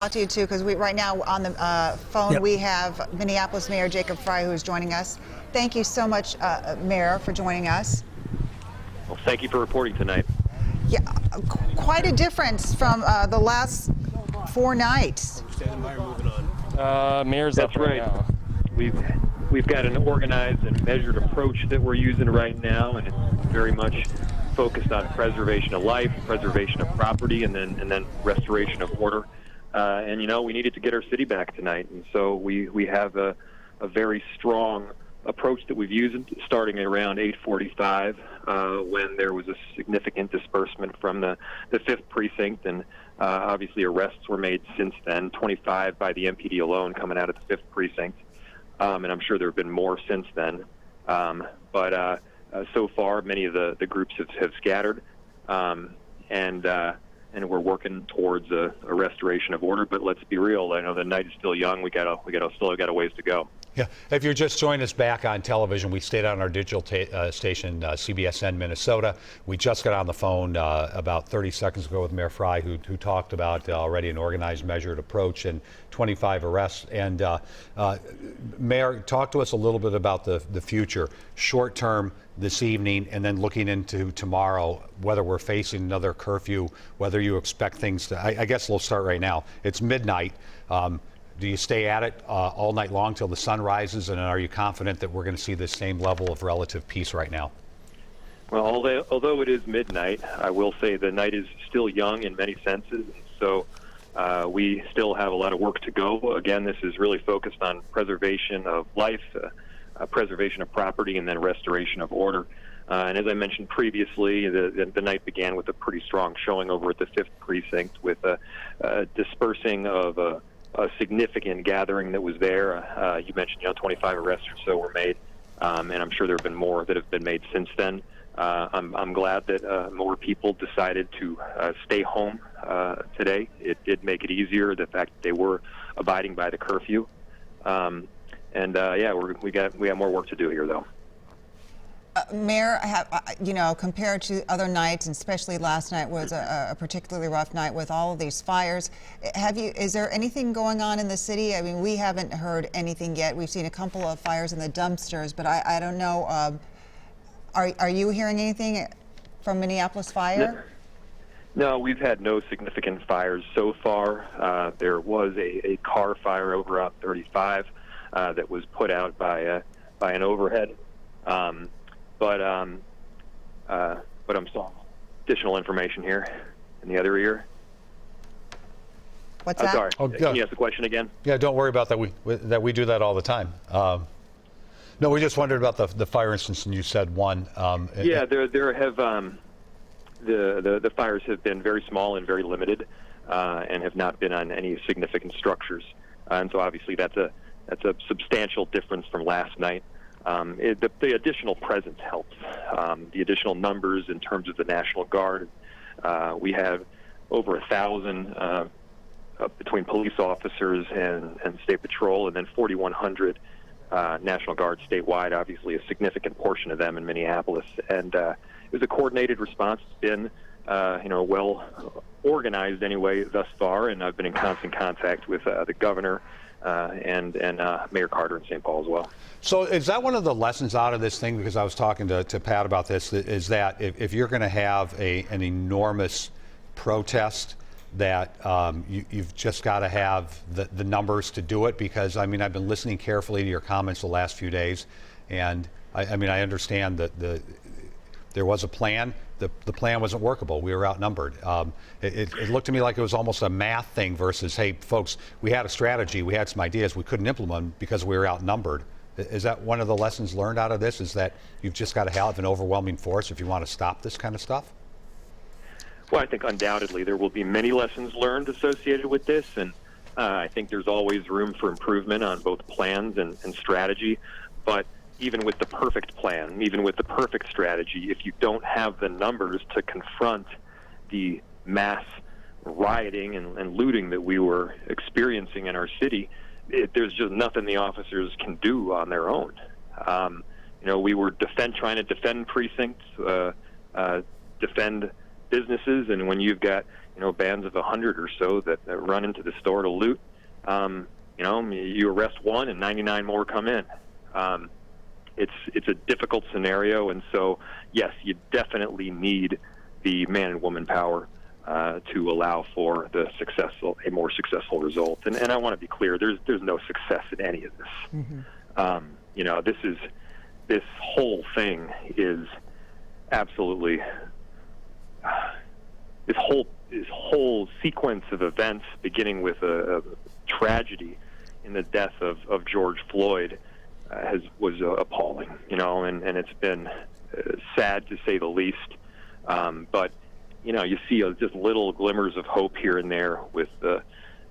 To you too, because right now on the phone we have Minneapolis Mayor Jacob Frey, who is joining us. Thank you so much, Mayor, for joining us. Well, thank you for reporting tonight. Yeah, quite a difference from the last 4 nights. Mayor's That's up right now. We've got an organized and measured approach that we're using right now, and it's very much focused on preservation of life, preservation of property, and then restoration of order. And, you know, we needed to get our city back tonight. And so we have a very strong approach that we've used starting at around 8:45 when there was a significant disbursement from the 5th precinct. And obviously arrests were made since then, 25 by the MPD alone coming out of the 5th precinct. And I'm sure there have been more since then. But so far, many of the groups have scattered. And we're working towards a restoration of order. But let's be real. I know the night is still young. We still got a ways to go. Yeah. If you're just joining us back on television, we stayed on our digital station, CBSN Minnesota. We just got on the phone about 30 seconds ago with Mayor Frey, who talked about already an organized, measured approach and 25 arrests. And Mayor, talk to us a little bit about the future, short term this evening, and then looking into tomorrow, whether we're facing another curfew, whether you expect things to, I guess we'll start right now. It's midnight. Do you stay at it all night long till the sun rises, and are you confident that we're going to see the same level of relative peace right now? Well, although it is midnight, I will say the night is still young in many senses, so we still have a lot of work to go. Again, this is really focused on preservation of life, preservation of property, and then restoration of order. And as I mentioned previously, the night began with a pretty strong showing over at the 5th precinct with a dispersing of a significant gathering that was there. You mentioned, 25 arrests or so were made, and I'm sure there have been more that have been made since then. I'm glad that more people decided to stay home today. It did make it easier, the fact that they were abiding by the curfew. We got more work to do here, though. Mayor, compared to other nights, and especially last night was a particularly rough night with all of these fires. Is there anything going on in the city? I mean, we haven't heard anything yet. We've seen a couple of fires in the dumpsters, but I don't know. Are you hearing anything from Minneapolis Fire? No, we've had no significant fires so far. There was a car fire over Route 35 that was put out by an overhead. But I'm sorry. Additional information here in the other ear. What's that? Sorry. Oh, Can you ask the question again? Yeah, don't worry about that. We do that all the time. No, we just wondered about the fire instance, and you said one. Yeah, there have the fires have been very small and very limited, and have not been on any significant structures. And so obviously that's a substantial difference from last night. The additional presence helps. The additional numbers in terms of the National Guard. We have over 1,000 between police officers and State Patrol, and then 4,100 National Guard statewide, obviously a significant portion of them in Minneapolis. And it was a coordinated response. It's been well organized anyway thus far, and I've been in constant contact with the governor and Mayor Carter in St. Paul as well. So is that one of the lessons out of this thing? Because I was talking to Pat about this, is that if you're going to have an enormous protest, that you've just got to have the numbers to do it. Because, I mean, I've been listening carefully to your comments the last few days, and I understand that there was a plan. The plan wasn't workable. We were outnumbered. It looked to me like it was almost a math thing versus, hey, folks, we had a strategy, we had some ideas, we couldn't implement them because we were outnumbered. Is that one of the lessons learned out of this, is that you've just got to have an overwhelming force if you want to stop this kind of stuff? Well, I think undoubtedly there will be many lessons learned associated with this, and I think there's always room for improvement on both plans and strategy. But even with the perfect plan, even with the perfect strategy, if you don't have the numbers to confront the mass rioting and looting that we were experiencing in our city, there's just nothing the officers can do on their own. We were trying to defend precincts, defend businesses, and when you've got bands of 100 or so that run into the store to loot. You arrest one and 99 more come in. It's a difficult scenario, and so yes, you definitely need the man and woman power to allow for a more successful result. And I want to be clear: there's no success in any of this. Mm-hmm. This whole thing is absolutely this whole sequence of events, beginning with a tragedy in the death of George Floyd, was appalling, and it's been sad to say the least. But you see just little glimmers of hope here and there with the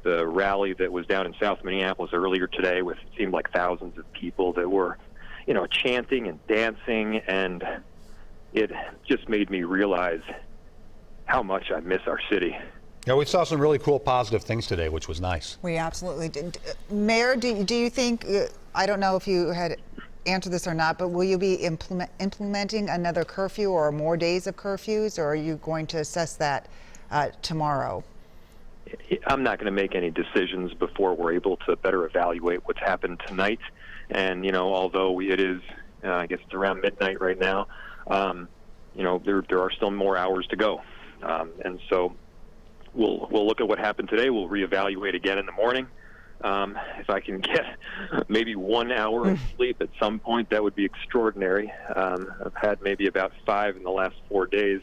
rally that was down in South Minneapolis earlier today, with it seemed like thousands of people that were, chanting and dancing, and it just made me realize how much I miss our city. Yeah, we saw some really cool positive things today, which was nice. We absolutely did. Mayor, do you think, I don't know if you had answered this or not, but will you be implementing another curfew or more days of curfews, or are you going to assess that tomorrow? I'm not going to make any decisions before we're able to better evaluate what's happened tonight. And, although it is, I guess it's around midnight right now, there are still more hours to go. And so we'll look at what happened today. We'll reevaluate again in the morning. If I can get maybe 1 hour of sleep at some point, that would be extraordinary. I've had maybe about 5 in the last 4 days,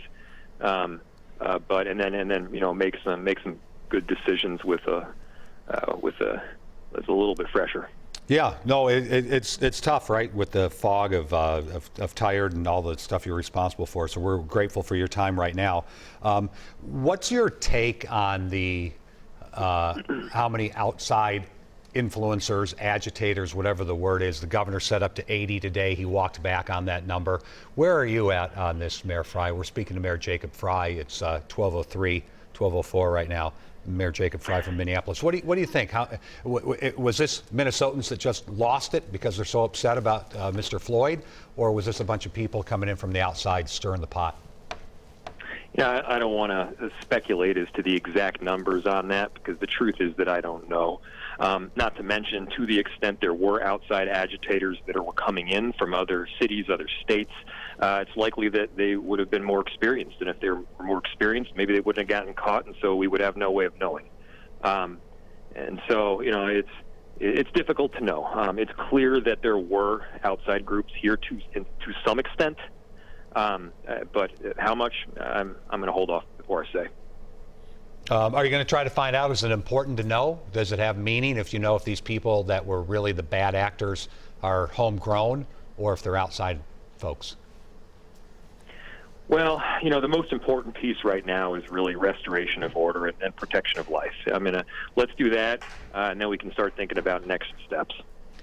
and then make some good decisions with a little bit fresher. Yeah, no, it's tough, right, with the fog of tired and all the stuff you're responsible for. So we're grateful for your time right now. What's your take on the how many outside influencers, agitators, whatever the word is? The governor set up to 80 today. He walked back on that number. Where are you at on this, Mayor Frey? We're speaking to Mayor Jacob Frey. It's 12:03, 12:04 right now. Mayor Jacob Frey from Minneapolis. What do you think? Was this Minnesotans that just lost it because they're so upset about Mr. Floyd, or was this a bunch of people coming in from the outside stirring the pot? Yeah, I don't want to speculate as to the exact numbers on that, because the truth is that I don't know. Not to mention, to the extent there were outside agitators that were coming in from other cities, other states, it's likely that they would have been more experienced. And if they were more experienced, maybe they wouldn't have gotten caught, and so we would have no way of knowing. And so, it's difficult to know. It's clear that there were outside groups here to some extent. But how much, I'm going to hold off before I say. Are you going to try to find out? Is it important to know? Does it have meaning if you know if these people that were really the bad actors are homegrown, or if they're outside folks? Well, the most important piece right now is really restoration of order and protection of life. Let's do that, and then we can start thinking about next steps.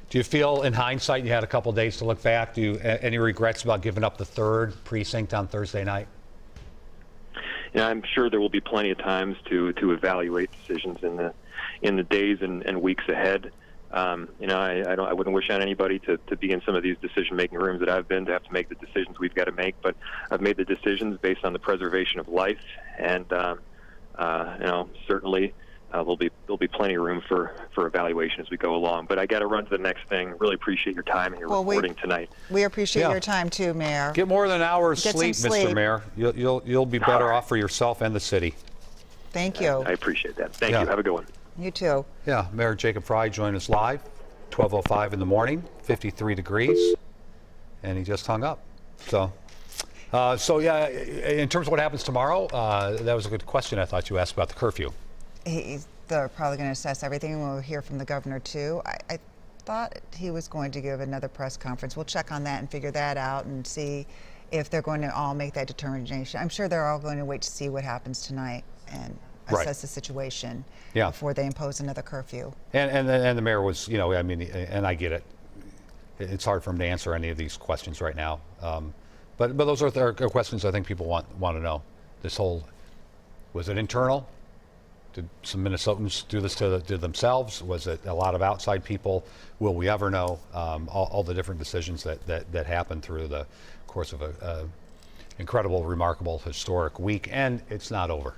Do you feel, in hindsight, you had a couple days to look back? Do you any regrets about giving up the 3rd precinct on Thursday night? I'm sure there will be plenty of times to evaluate decisions in the days and weeks ahead. I wouldn't wish on anybody to be in some of these decision-making rooms that I've been, to have to make the decisions we've got to make. But I've made the decisions based on the preservation of life, and certainly. There'll be plenty of room for evaluation as we go along. But I got to run to the next thing. Really appreciate your time and your reporting tonight. We appreciate your time too, Mayor. Get more than an hour's sleep, sleep, Mr. Mayor. You'll be better off for yourself and the city. Thank you. I appreciate that. Thank you. Have a good one. You too. Yeah, Mayor Jacob Frey joined us live, 12:05 in the morning, 53 degrees, and he just hung up. So yeah, in terms of what happens tomorrow, that was a good question I thought you asked about the curfew. They're probably going to assess everything. We'll hear from the governor too. I thought he was going to give another press conference. We'll check on that and figure that out and see if they're going to all make that determination. I'm sure they're all going to wait to see what happens tonight and assess the situation before they impose another curfew. And the mayor was, and I get it. It's hard for him to answer any of these questions right now. But those are questions I think people want to know. This whole, was it internal? Did some Minnesotans do this to themselves? Was it a lot of outside people? Will we ever know? All the different decisions that happened through the course of a incredible, remarkable, historic week, and it's not over.